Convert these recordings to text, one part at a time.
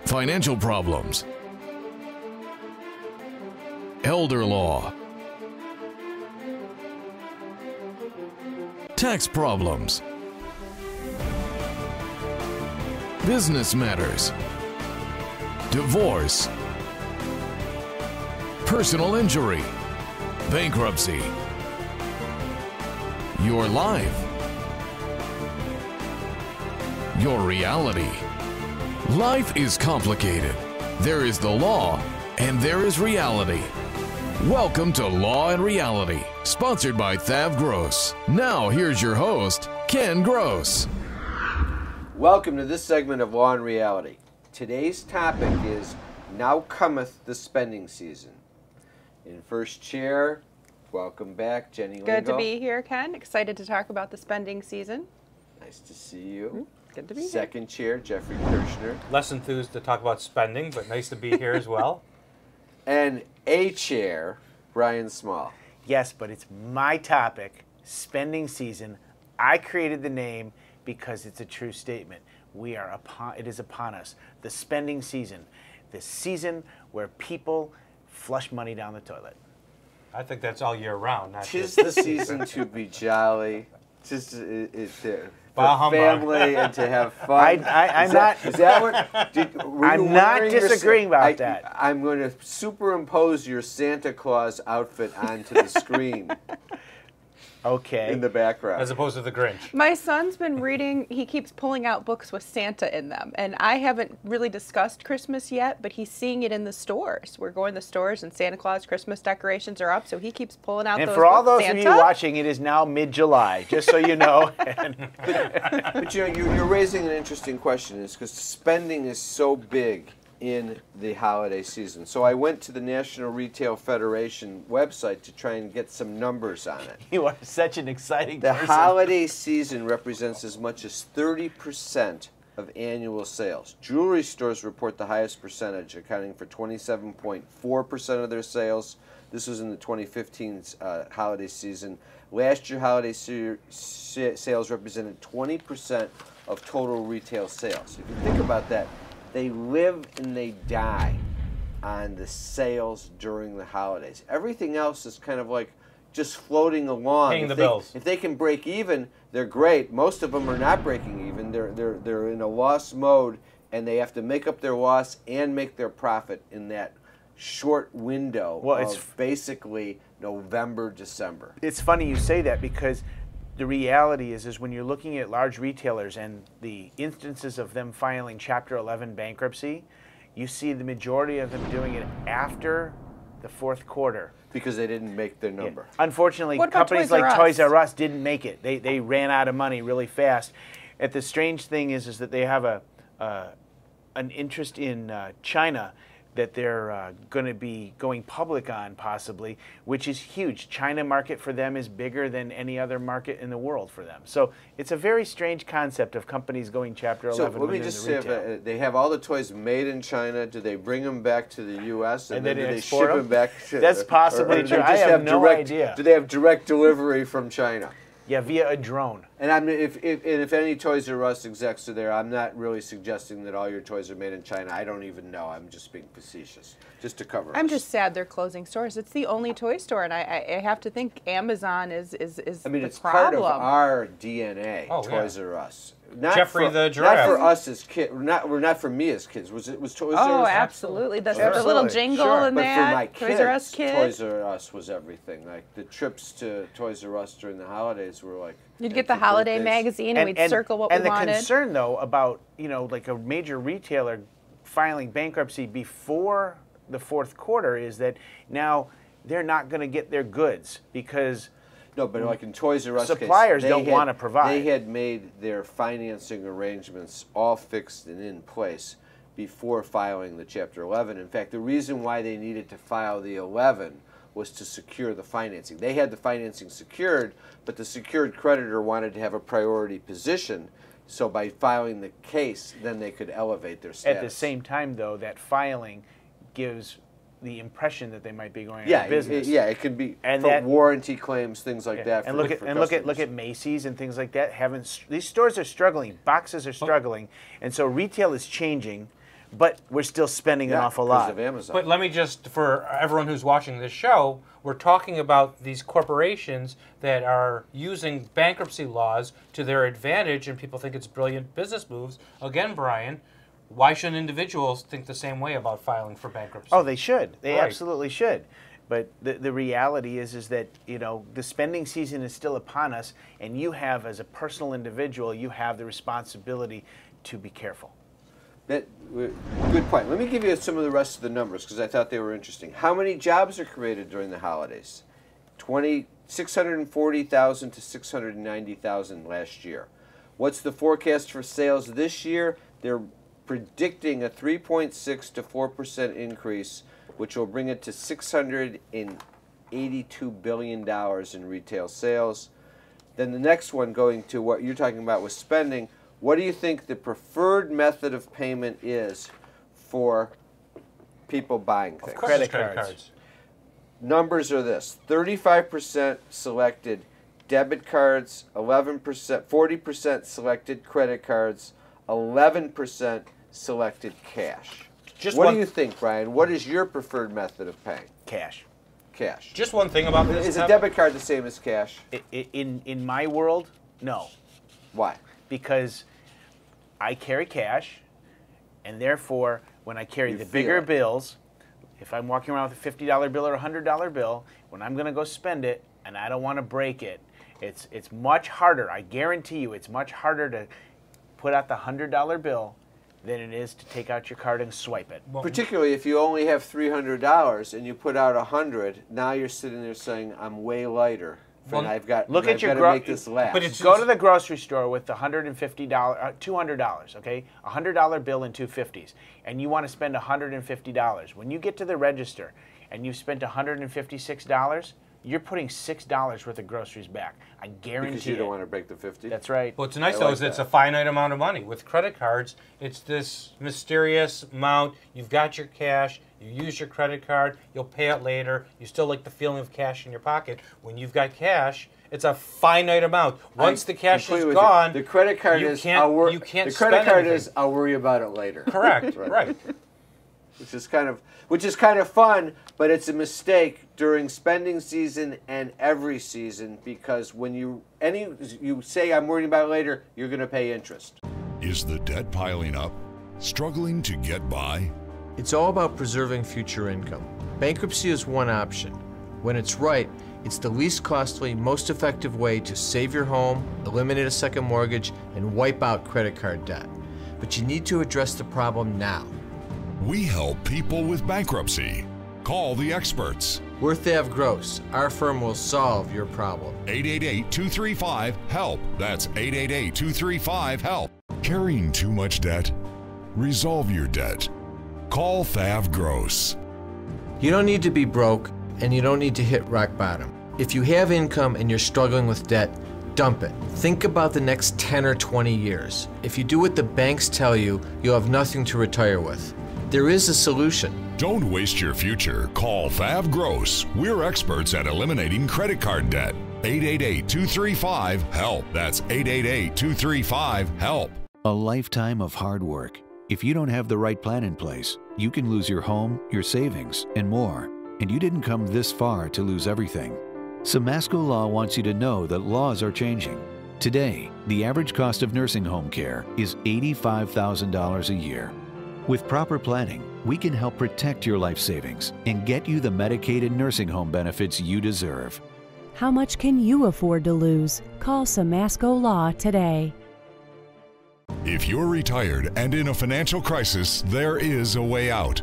financial problems, elder law, tax problems, business matters, divorce, personal injury, bankruptcy, your life, your reality. Life is complicated. There is the law and there is reality. Welcome to Law and Reality, sponsored by Thav Gross. Now here's your host, Ken Gross. Welcome to this segment of Law and Reality. Today's topic is Now Cometh the Spending Season. In first chair, welcome back, Jenny Lingo. Good to be here, Ken. Excited to talk about the spending season. Nice to see you. Good to be here. Second chair, Jeffrey Kirshner. Less enthused to talk about spending, but nice to be here as well. And A chair, Brian Small. Yes, but it's my topic, spending season. I created the name because it's a true statement. It is upon us. The spending season. The season where people flush money down the toilet. I think that's all year round. Not Tis just the season to be jolly. Tis for Bah humbug. family and to have fun. I'm not disagreeing about that. I'm going to superimpose your Santa Claus outfit onto the screen. Okay. In the background. as opposed to the Grinch. My son's been reading, he keeps pulling out books with Santa in them. And I haven't really discussed Christmas yet, but he's seeing it in the stores. We're going to the stores and Santa Claus Christmas decorations are up, so he keeps pulling out And those for all books. those of you Santa? watching, it is now mid-July, just so you know. But you know, you're raising an interesting question, is because spending is so big in the holiday season. So I went to the National Retail Federation website to try and get some numbers on it. You are such an exciting The person. holiday season represents as much as 30% of annual sales. Jewelry stores report the highest percentage, accounting for 27.4% of their sales. This was in the 2015 holiday season. Last year, holiday sales represented 20% of total retail sales. If you think about that, they live and they die on the sales during the holidays. Everything else is kind of like just floating along. Paying the bills. If they can break even, they're great. Most of them are not breaking even. They're in a loss mode, and they have to make up their loss and make their profit in that short window of basically November, December. It's funny you say that because the reality is when you're looking at large retailers and the instances of them filing Chapter 11 bankruptcy, you see the majority of them doing it after the fourth quarter. Because they didn't make their number. Yeah. Unfortunately, What about companies Toys R like Us? Toys R Us didn't make it. They ran out of money really fast. And the strange thing is that they have an interest in China that they're going to be going public on possibly, which is huge. China market for them is bigger than any other market in the world for them. So it's a very strange concept of companies going Chapter 11. So let me just say, they have all the toys made in China. Do they bring them back to the U.S. and then do they ship them back? That's possibly true. I have no idea. Do they have direct delivery from China? Yeah, via a drone. And if any Toys R Us execs are there, I'm not really suggesting that all your toys are made in China. I don't even know. I'm just being facetious, just to cover. I'm us. just sad they're closing stores. It's the only toy store, and I have to think Amazon is I mean, the it's problem. part of our DNA. Oh, Toys R Us. Not Jeffrey for, the giraffe. Not for us as kids. Not for me as kids. Was Toys R Oh, Us? absolutely. The Absolutely. little jingle Sure. and But that. for my kids, Toys R Us kid. Toys R Us was everything. Like the trips to Toys R Us during the holidays were like. You'd get the holiday magazine and we'd circle what we wanted. And the concern, though, about like a major retailer filing bankruptcy before the fourth quarter is that now they're not going to get their goods because. No, but like in Toys R Us, suppliers don't want to provide. They had made their financing arrangements all fixed and in place before filing the Chapter 11. In fact, the reason why they needed to file the 11 was to secure the financing. They had the financing secured, but the secured creditor wanted to have a priority position. So by filing the case, then they could elevate their status. At the same time, though, that filing gives the impression that they might be going out of business. It can be and for that, warranty claims, things like that. And look at Macy's and things like that. These stores are struggling. Boxes are struggling, and so retail is changing. but we're still spending an awful because lot. of Amazon. But let me just, for everyone who's watching this show, we're talking about these corporations that are using bankruptcy laws to their advantage, and people think it's brilliant business moves. Again, Brian, why shouldn't individuals think the same way about filing for bankruptcy? Oh, they should. They Right. absolutely should. But the reality is that, you know, the spending season is still upon us, and you have, as a personal individual, you have the responsibility to be careful. Good point. Let me give you some of the rest of the numbers because I thought they were interesting. How many jobs are created during the holidays? 640,000 to 690,000 last year. What's the forecast for sales this year? They're predicting a 3.6 to 4% increase, which will bring it to $682 billion in retail sales. Then the next one, going to what you're talking about with spending, what do you think the preferred method of payment is for people buying Of things? course it's Credit credit cards. cards. Numbers are this: 35% selected debit cards, 11%, 40% selected credit cards, 11% selected cash. What do you think, Brian? What is your preferred method of paying? Cash. Cash. Just one thing about this. Is a debit card the same as cash? In my world, no. Why? Because I carry cash, and therefore, when I carry You the feel bigger it. bills, if I'm walking around with a $50 bill or a $100 bill, when I'm going to go spend it, and I don't want to break it, it's much harder. I guarantee you, it's much harder to put out the $100 bill than it is to take out your card and swipe it. Particularly if you only have $300 and you put out $100, now you're sitting there saying, "I'm way lighter. Well, I've got. look at I've your got to gro- make this last." But it's- Go to the grocery store with the $150, $200, okay? A $100 bill and two 50s, and you want to spend $150. When you get to the register and you've spent $156, you're putting $6 worth of groceries back. I guarantee because you don't it. want to break the 50. That's right. What's nice I though like is it's that. a finite amount of money. With credit cards, it's this mysterious amount. You've got your cash, you use your credit card, you'll pay it later. You still like the feeling of cash in your pocket. When you've got cash, it's a finite amount. Once the cash is completely with you. gone, The credit card you is. can't, you can't the credit spend card anything. is. I'll worry about it later. Correct, right. Which is kind of fun, but it's a mistake during spending season and every season because when you say I'm worrying about it later, you're going to pay interest. Is the debt piling up? Struggling to get by? It's all about preserving future income. Bankruptcy is one option. When it's right, it's the least costly, most effective way to save your home, eliminate a second mortgage, and wipe out credit card debt. But you need to address the problem now. We help people with bankruptcy. Call the experts. Worth Ave Gross. Our firm will solve your problem. 888-235-HELP. That's 888-235-HELP. Carrying too much debt? Resolve your debt. Call Thav Gross. You don't need to be broke, and you don't need to hit rock bottom. If you have income and you're struggling with debt, dump it. Think about the next 10 or 20 years. If you do what the banks tell you, you'll have nothing to retire with. There is a solution. Don't waste your future. Call Thav Gross. We're experts at eliminating credit card debt. 888-235-HELP. That's 888-235-HELP. A lifetime of hard work. If you don't have the right plan in place, you can lose your home, your savings, and more. And you didn't come this far to lose everything. Samasco Law wants you to know that laws are changing. Today, the average cost of nursing home care is $85,000 a year. With proper planning, we can help protect your life savings and get you the Medicaid nursing home benefits you deserve. How much can you afford to lose? Call Samasco Law today. If you're retired and in a financial crisis, there is a way out.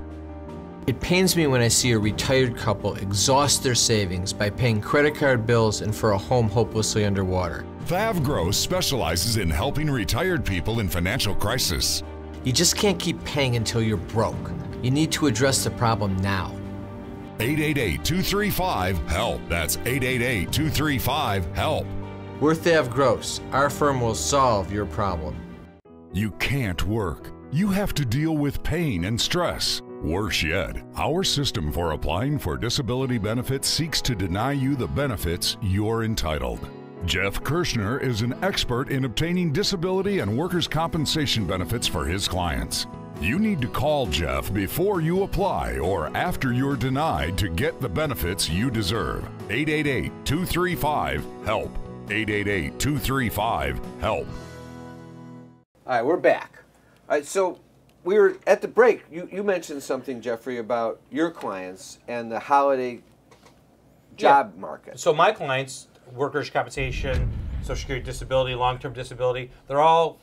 It pains me when I see a retired couple exhaust their savings by paying credit card bills and for a home hopelessly underwater. Thav Gross specializes in helping retired people in financial crisis. You just can't keep paying until you're broke. You need to address the problem now. 888-235-HELP. That's 888-235-HELP. Worth Ave Gross. Our firm will solve your problem. You can't work. You have to deal with pain and stress. Worse yet, our system for applying for disability benefits seeks to deny you the benefits you're entitled. Jeff Kirschner is an expert in obtaining disability and workers' compensation benefits for his clients. You need to call Jeff before you apply or after you're denied to get the benefits you deserve. 888-235-HELP. 888-235-HELP. All right, we're back. All right, so we were at the break. You mentioned something, Jeffrey, about your clients and the holiday job market. So my clients, workers' compensation, Social Security disability, long-term disability, they're all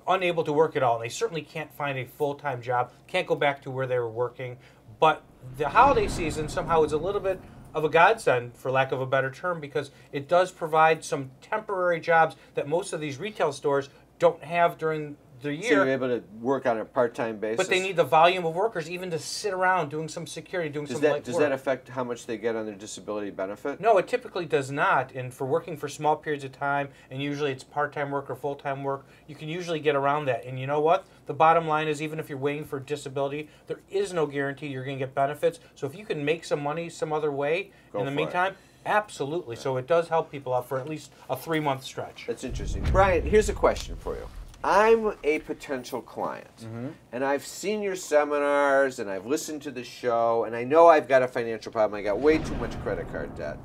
unable to work at all. And they certainly can't find a full-time job, can't go back to where they were working. But the holiday season somehow is a little bit of a godsend, for lack of a better term, because it does provide some temporary jobs that most of these retail stores don't have during the year. So you're able to work on a part-time basis? But they need the volume of workers even to sit around doing some security, doing some light work. Does that affect how much they get on their disability benefit? No, it typically does not. And for working for small periods of time, and usually it's part-time work or full-time work, you can usually get around that. And you know what? The bottom line is, even if you're waiting for disability, there is no guarantee you're going to get benefits. So if you can make some money some other way in the meantime, absolutely. So it does help people out for at least a 3-month stretch. That's interesting. Brian, here's a question for you. I'm a potential client, and I've seen your seminars, and I've listened to the show, and I know I've got a financial problem. I got way too much credit card debt.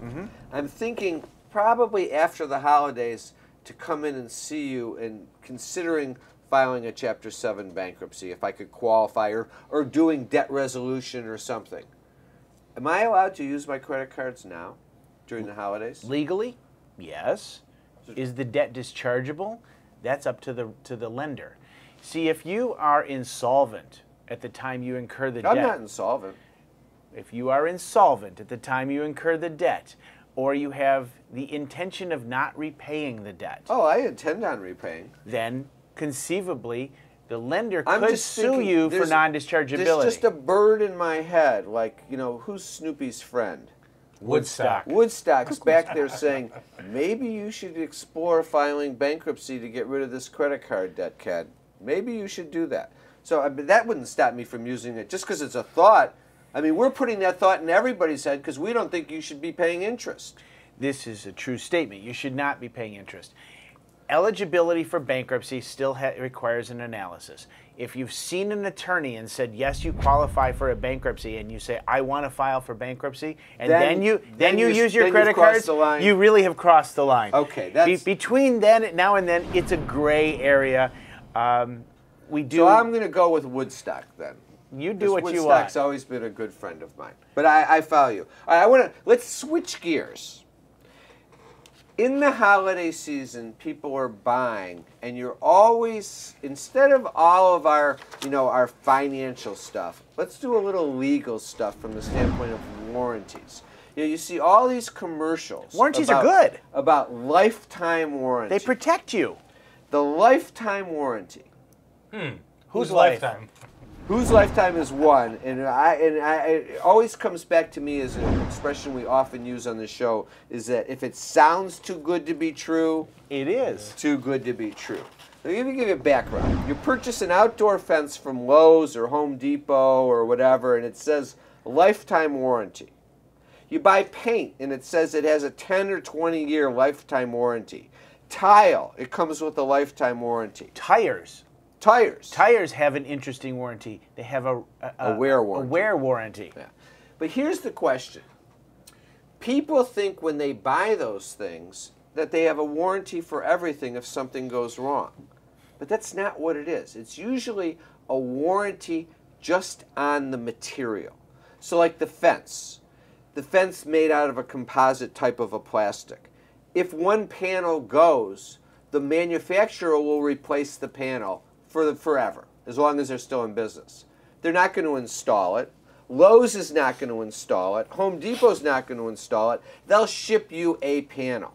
I'm thinking probably after the holidays to come in and see you, and considering filing a Chapter 7 bankruptcy if I could qualify, or doing debt resolution or something. Am I allowed to use my credit cards now during the holidays? Legally, yes. Is the debt dischargeable? That's up to the lender. See, if you are insolvent at the time you incur the debt. I'm not insolvent. If you are insolvent at the time you incur the debt, or you have the intention of not repaying the debt. Oh, I intend on repaying. Then, conceivably, the lender could sue you for non-dischargeability. There's just a bird in my head, like, you know, who's Snoopy's friend? Woodstock. Woodstock's back there saying, maybe you should explore filing bankruptcy to get rid of this credit card debt, Ken. Maybe you should do that. So that wouldn't stop me from using it just because it's a thought. I mean, we're putting that thought in everybody's head because we don't think you should be paying interest. This is a true statement. You should not be paying interest. Eligibility for bankruptcy still requires an analysis. If you've seen an attorney and said, yes, you qualify for a bankruptcy, and you say, I want to file for bankruptcy, and then you use your credit cards, you really have crossed the line. Okay. That's... Between now and then, it's a gray area. So I'm going to go with Woodstock then. You do what you want. Woodstock's always been a good friend of mine. But I follow you. All right, let's switch gears. In the holiday season, people are buying, and you're always, instead of all of our, our financial stuff, let's do a little legal stuff from the standpoint of warranties. You see all these commercials. Warranties are good. About lifetime warranty. They protect you. The lifetime warranty. Whose lifetime? Whose lifetime is one, and it always comes back to me as an expression we often use on the show, is that if it sounds too good to be true, it is too good to be true. Let me give you a background. You purchase an outdoor fence from Lowe's or Home Depot or whatever, and it says lifetime warranty. You buy paint, and it says it has a 10 or 20-year lifetime warranty. Tile, it comes with a lifetime warranty. Tires have an interesting warranty. They have a wear warranty. A wear warranty. Yeah. But here's the question. People think when they buy those things that they have a warranty for everything if something goes wrong. But that's not what it is. It's usually a warranty just on the material. So like the fence made out of a composite type of a plastic. If one panel goes, the manufacturer will replace the panel forever, as long as they're still in business. They're not going to install it. Lowe's is not going to install it. Home Depot's not going to install it. They'll ship you a panel.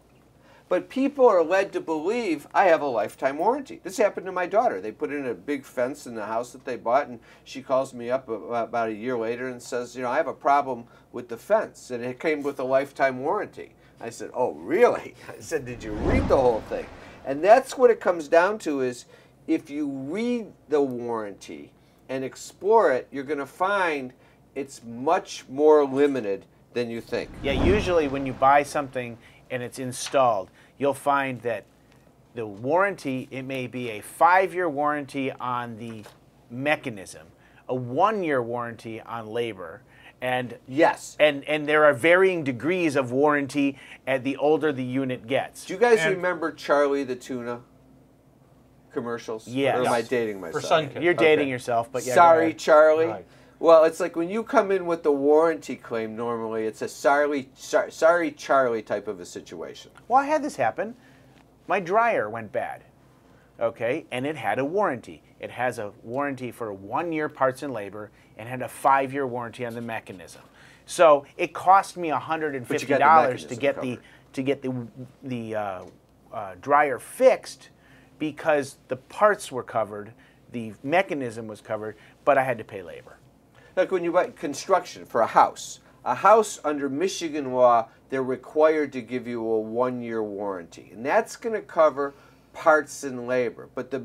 But people are led to believe, I have a lifetime warranty. This happened to my daughter. They put in a big fence in the house that they bought, and she calls me up about a year later and says, I have a problem with the fence, and it came with a lifetime warranty. I said, oh, really? I said, did you read the whole thing? And that's what it comes down to is, if you read the warranty and explore it, you're going to find it's much more limited than you think. Yeah, usually when you buy something and it's installed, you'll find that the warranty, it may be a 5-year warranty on the mechanism, a 1-year warranty on labor. And yes, and there are varying degrees of warranty the older the unit gets. Do you guys remember Charlie the Tuna commercials? Yes. Or am I dating myself? For Sunkist. You're dating yourself, but yeah. Sorry, Charlie. Right. Well, it's like when you come in with the warranty claim, normally it's a sorry Charlie type of a situation. Well, I had this happen. My dryer went bad, okay, and it had a warranty. It has a warranty for 1 year parts and labor and had a 5-year warranty on the mechanism. So it cost me $150 to get the dryer fixed because the parts were covered, the mechanism was covered, but I had to pay labor. Like when you buy construction for a house under Michigan law, they're required to give you a 1-year warranty, and that's going to cover parts and labor. But the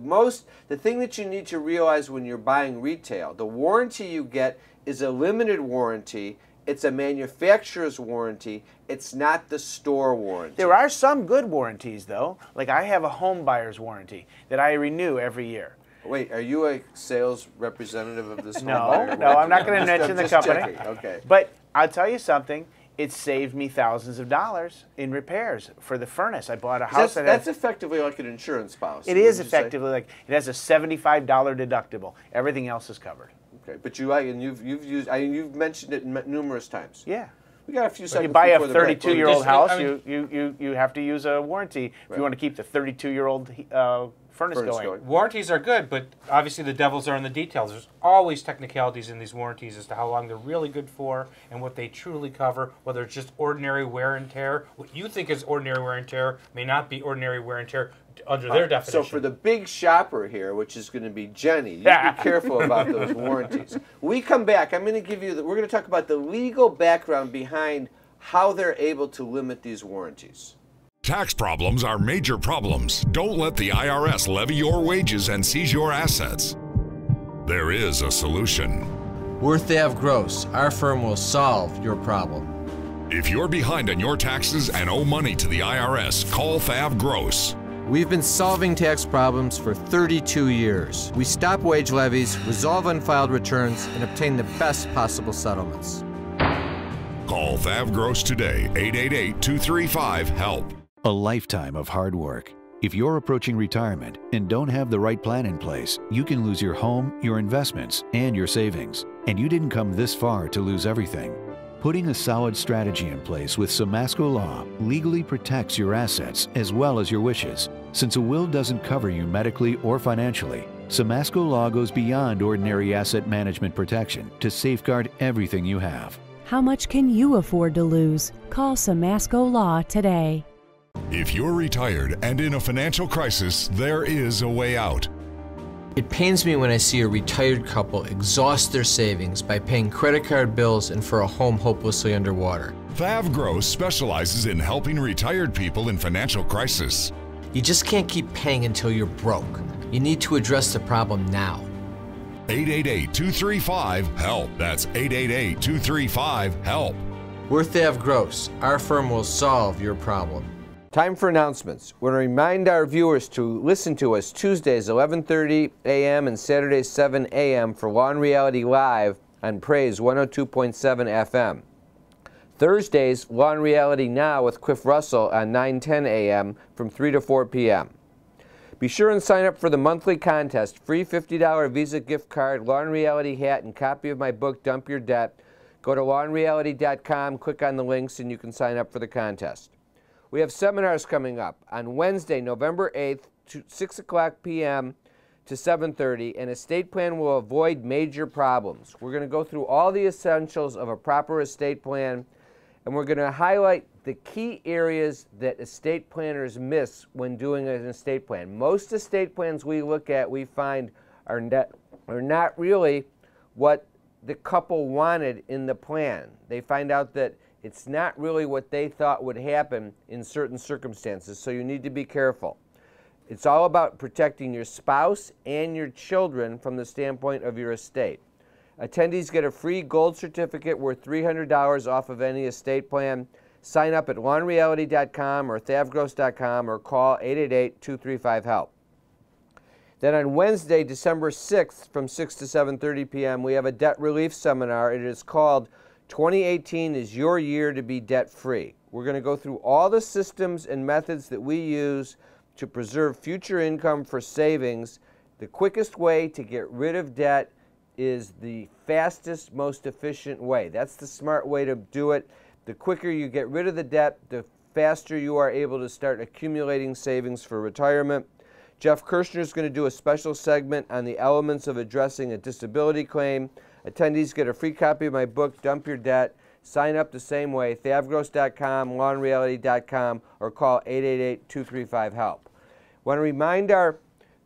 thing that you need to realize when you're buying retail, the warranty you get is a limited warranty. It's a manufacturer's warranty. It's not the store warranty. There are some good warranties, though. Like I have a home buyer's warranty that I renew every year. Wait, are you a sales representative of this? No, home no, I'm not going to mention the company. Checking. Okay. But I'll tell you something. It saved me thousands of dollars in repairs for the furnace. I bought a house that's effectively like an insurance policy. It is effectively like it has a $75 deductible. Everything else is covered. Okay, but you've mentioned it numerous times. Yeah. We got a few seconds. When you buy a before the break. 32-year-old house, you have to use a warranty if you want to keep the 32-year-old furnace going. Warranties are good, but obviously the devils are in the details. There's always technicalities in these warranties as to how long they're really good for and what they truly cover, whether it's just ordinary wear and tear. What you think is ordinary wear and tear may not be ordinary wear and tear under their definition. So for the big shopper here, which is going to be Jenny, you be careful about those warranties. When we come back, I'm going to give you we're going to talk about the legal background behind how they're able to limit these warranties. Tax problems are major problems. Don't let the IRS levy your wages and seize your assets. There is a solution. Worth Ave Gross, our firm will solve your problem. If you're behind on your taxes and owe money to the IRS, call Thav Gross. We've been solving tax problems for 32 years. We stop wage levies, resolve unfiled returns, and obtain the best possible settlements. Call Thav Gross today, 888-235-HELP. A lifetime of hard work. If you're approaching retirement and don't have the right plan in place, you can lose your home, your investments, and your savings. And you didn't come this far to lose everything. Putting a solid strategy in place with Simasko Law legally protects your assets as well as your wishes. Since a will doesn't cover you medically or financially, Simasko Law goes beyond ordinary asset management protection to safeguard everything you have. How much can you afford to lose? Call Simasko Law today. If you're retired and in a financial crisis, there is a way out. It pains me when I see a retired couple exhaust their savings by paying credit card bills and for a home hopelessly underwater. Thav Gross specializes in helping retired people in financial crisis. You just can't keep paying until you're broke. You need to address the problem now. 888-235-HELP. That's 888-235-HELP. Worth Ave Gross, our firm will solve your problem. Time for announcements. We want to remind our viewers to listen to us Tuesdays 11:30 a.m. and Saturdays 7 a.m. for Law and Reality Live on Praise 102.7 FM. Thursdays, Law and Reality Now with Cliff Russell on 9:10 a.m. from 3 to 4 p.m. Be sure and sign up for the monthly contest. Free $50 Visa gift card, Law and Reality hat, and copy of my book, Dump Your Debt. Go to lawandreality.com, click on the links, and you can sign up for the contest. We have seminars coming up on Wednesday, November 8th, 6 o'clock p.m. to 7:30, and estate plan will avoid major problems. We're going to go through all the essentials of a proper estate plan, and we're going to highlight the key areas that estate planners miss when doing an estate plan. Most estate plans we look at, we find are not really what the couple wanted in the plan. They find out that it's not really what they thought would happen in certain circumstances, so you need to be careful. It's all about protecting your spouse and your children from the standpoint of your estate. Attendees get a free gold certificate worth $300 off of any estate plan. Sign up at lawandreality.com or thavgross.com or call 888-235-HELP. Then on Wednesday, December 6th, from 6 to 7:30 p.m., we have a debt relief seminar. It is called 2018 is Your Year to Be Debt-Free. We're going to go through all the systems and methods that we use to preserve future income for savings. The quickest way to get rid of debt is the fastest, most efficient way. That's the smart way to do it. The quicker you get rid of the debt, the faster you are able to start accumulating savings for retirement. Jeff Kirschner is going to do a special segment on the elements of addressing a disability claim. Attendees get a free copy of my book, Dump Your Debt. Sign up the same way, thavgross.com, lawandreality.com, or call 888-235-HELP. Want to remind our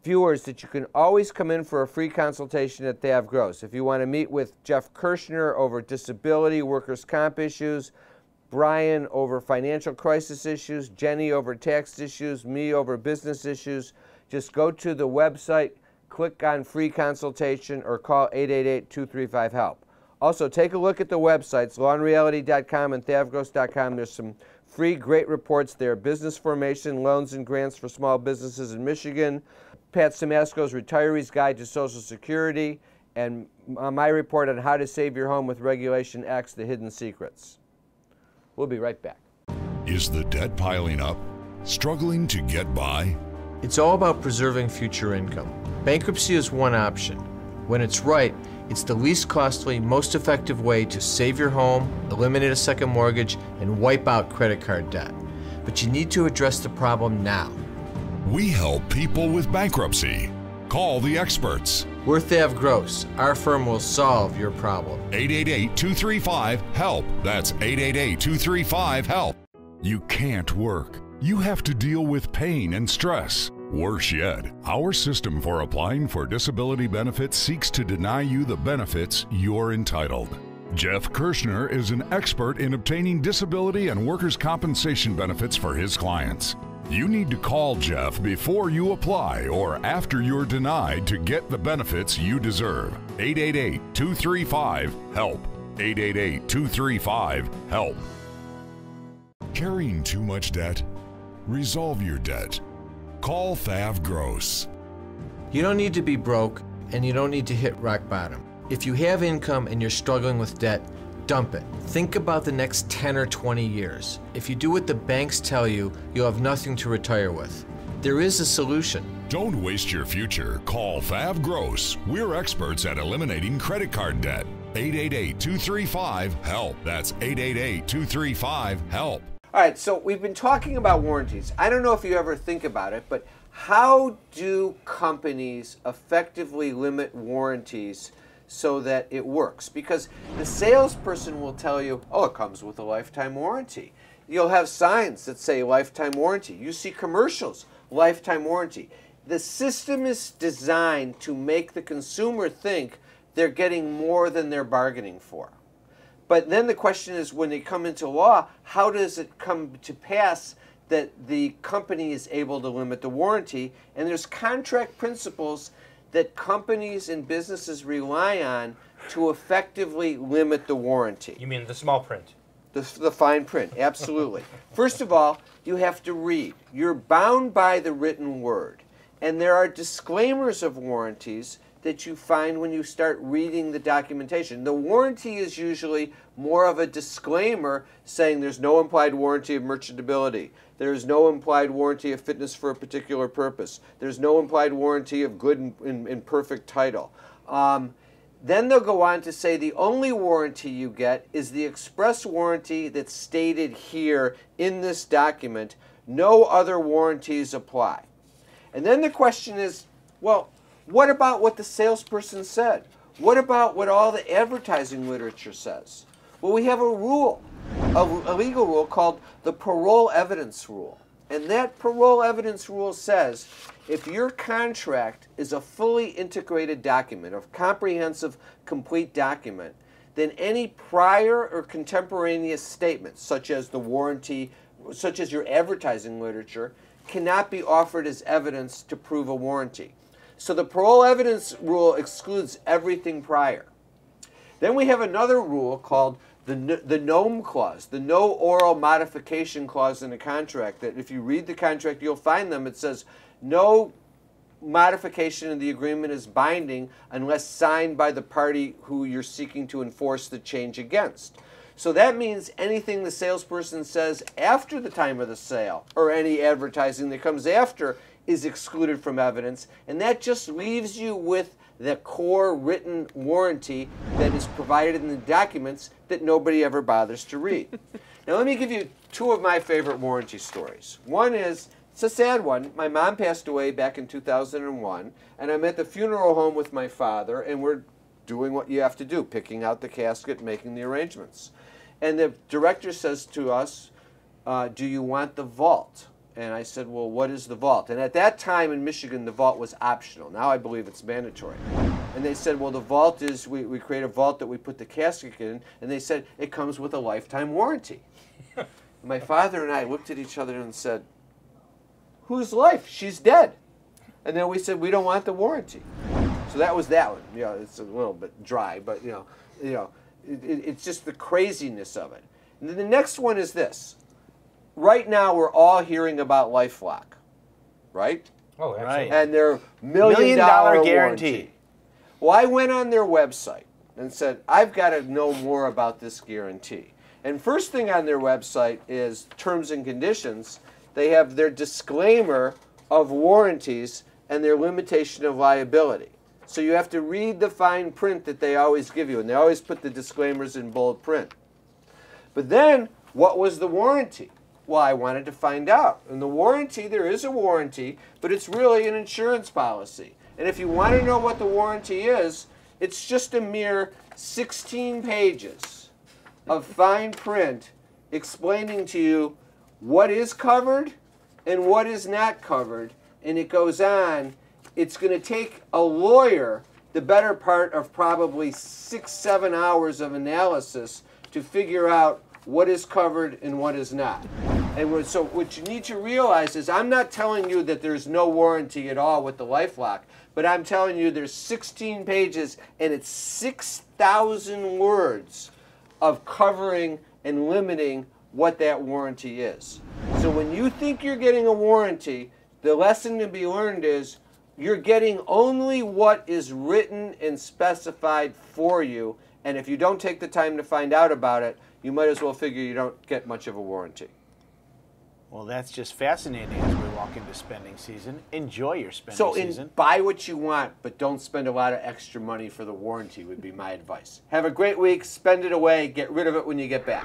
viewers that you can always come in for a free consultation at Thav Gross. If you want to meet with Jeff Kirschner over disability, workers' comp issues, Brian over financial crisis issues, Jenny over tax issues, me over business issues, just go to the website, click on free consultation, or call 888-235-HELP. Also, take a look at the websites, lawandreality.com and thavgross.com. There's some free, great reports there. Business formation, loans and grants for small businesses in Michigan, Pat Simasko's Retiree's Guide to Social Security, and my report on how to save your home with Regulation X, The Hidden Secrets. We'll be right back. Is the debt piling up? Struggling to get by? It's all about preserving future income. Bankruptcy is one option. When it's right, it's the least costly, most effective way to save your home, eliminate a second mortgage, and wipe out credit card debt. But you need to address the problem now. We help people with bankruptcy. Call the experts. We're Thav Gross. Our firm will solve your problem. 888-235-HELP. That's 888-235-HELP. You can't work. You have to deal with pain and stress. Worse yet, our system for applying for disability benefits seeks to deny you the benefits you're entitled. Jeff Kirschner is an expert in obtaining disability and workers' compensation benefits for his clients. You need to call Jeff before you apply or after you're denied to get the benefits you deserve. 888-235-HELP. 888-235-HELP. Carrying too much debt? Resolve your debt. Call Thav Gross. You don't need to be broke, and you don't need to hit rock bottom. If you have income and you're struggling with debt, dump it. Think about the next 10 or 20 years. If you do what the banks tell you, you'll have nothing to retire with. There is a solution. Don't waste your future. Call Thav Gross. We're experts at eliminating credit card debt. 888-235-HELP. That's 888-235-HELP. All right, so we've been talking about warranties. I don't know if you ever think about it, but how do companies effectively limit warranties so that it works? Because the salesperson will tell you, oh, it comes with a lifetime warranty. You'll have signs that say lifetime warranty. You see commercials, lifetime warranty. The system is designed to make the consumer think they're getting more than they're bargaining for. But then the question is, when they come into law, how does it come to pass that the company is able to limit the warranty? And there's contract principles that companies and businesses rely on to effectively limit the warranty. You mean the small print? The fine print, absolutely. First of all, you have to read. You're bound by the written word. And there are disclaimers of warranties that you find when you start reading the documentation. The warranty is usually more of a disclaimer saying there's no implied warranty of merchantability. There's no implied warranty of fitness for a particular purpose. There's no implied warranty of good and perfect title. Then they'll go on to say the only warranty you get is the express warranty that's stated here in this document. No other warranties apply. And then the question is, well, what about what the salesperson said? What about what all the advertising literature says? Well, we have a rule, a legal rule called the parole evidence rule. And that parole evidence rule says if your contract is a fully integrated document, a comprehensive, complete document, then any prior or contemporaneous statements, such as the warranty, such as your advertising literature, cannot be offered as evidence to prove a warranty. So the parole evidence rule excludes everything prior. Then we have another rule called the NOM clause, the no oral modification clause in a contract, that if you read the contract, you'll find them. It says no modification of the agreement is binding unless signed by the party who you're seeking to enforce the change against. So that means anything the salesperson says after the time of the sale, or any advertising that comes after, is excluded from evidence, and that just leaves you with the core written warranty that is provided in the documents that nobody ever bothers to read. Now let me give you two of my favorite warranty stories. One is, it's a sad one. My mom passed away back in 2001, and I'm at the funeral home with my father, and we're doing what you have to do, picking out the casket, making the arrangements. And the director says to us, do you want the vault? And I said, well, what is the vault? And at that time in Michigan, the vault was optional. Now I believe it's mandatory. And they said, well, the vault is, we create a vault that we put the casket in, and they said, it comes with a lifetime warranty. My father and I looked at each other and said, whose life? She's dead. And then we said, we don't want the warranty. So that was that one. You know, it's a little bit dry, but it's just the craziness of it. And then the next one is this. Right now, we're all hearing about LifeLock, right? Oh, absolutely. And their million-dollar guarantee. warranty. Well, I went on their website and said, I've got to know more about this guarantee. And first thing on their website is terms and conditions. They have their disclaimer of warranties and their limitation of liability. So you have to read the fine print that they always give you, and they always put the disclaimers in bold print. But then, what was the warranty? Well, I wanted to find out. And the warranty, there is a warranty, but it's really an insurance policy. And if you want to know what the warranty is, it's just a mere 16 pages of fine print explaining to you what is covered and what is not covered. And it goes on. It's going to take a lawyer the better part of probably 6-7 hours of analysis to figure out what is covered and what is not. And so what you need to realize is I'm not telling you that there's no warranty at all with the LifeLock, but I'm telling you there's 16 pages and it's 6,000 words of covering and limiting what that warranty is. So when you think you're getting a warranty, the lesson to be learned is you're getting only what is written and specified for you, and if you don't take the time to find out about it, you might as well figure you don't get much of a warranty. Well, that's just fascinating as we walk into spending season. Enjoy your spending season. Buy what you want, but don't spend a lot of extra money for the warranty would be my advice. Have a great week. Spend it away. Get rid of it when you get back.